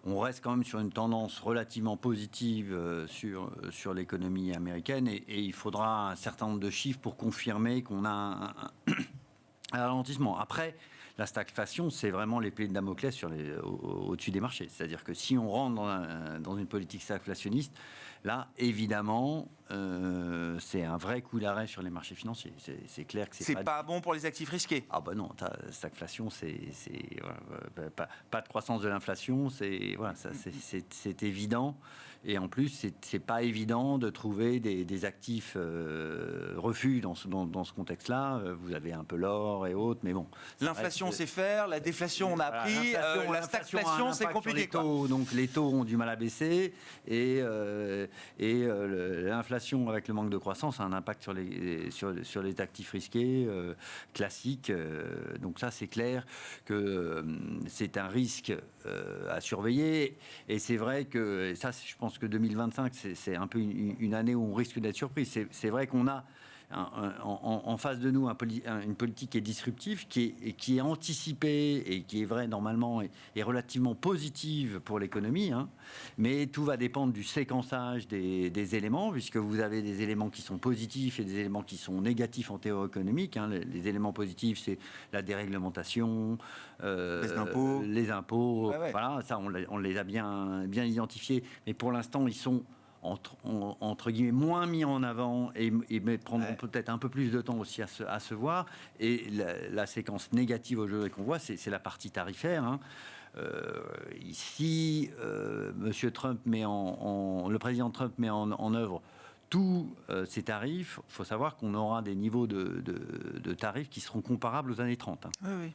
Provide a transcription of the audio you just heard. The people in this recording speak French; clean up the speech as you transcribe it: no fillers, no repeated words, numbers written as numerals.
on reste quand même sur une tendance relativement positive sur l'économie américaine et il faudra un certain nombre de chiffres pour confirmer qu'on a un ralentissement. Après, la stagflation, c'est vraiment l'épée de Damoclès au-dessus des marchés. C'est-à-dire que si on rentre dans une politique stagflationniste, là, évidemment, c'est un vrai coup d'arrêt sur les marchés financiers. C'est clair que c'est pas bon pour les actifs risqués. Ah ben non, stagflation, pas de croissance de l'inflation, c'est évident. Et en plus, c'est pas évident de trouver des actifs refuges dans ce contexte-là. Vous avez un peu l'or et autres, mais bon. L'inflation, c'est faire. La déflation, on a appris. La stagflation, c'est compliqué. Donc les taux ont du mal à baisser et l'inflation avec le manque de croissance a un impact sur les actifs risqués classiques. Donc ça, c'est clair que c'est un risque à surveiller. Et c'est vrai que ça, je pense que 2025, c'est un peu une année où on risque d'être surpris. C'est vrai qu'on a en face de nous une politique qui est disruptive, qui est anticipée et qui est vraie normalement et relativement positive pour l'économie, hein. Mais tout va dépendre du séquençage des éléments, puisque vous avez des éléments qui sont positifs et des éléments qui sont négatifs en théorie économique, hein. Les éléments positifs, c'est la déréglementation, les impôts, ouais. Voilà, ça on les a bien identifiés, mais pour l'instant ils sont entre guillemets moins mis en avant et prendront peut-être un peu plus de temps aussi à se voir. Et la séquence négative aujourd'hui qu'on voit, c'est la partie tarifaire, hein. Ici, Monsieur Trump le président Trump met en œuvre tous ces tarifs. Il faut savoir qu'on aura des niveaux de tarifs qui seront comparables aux années 30. Hein. Oui.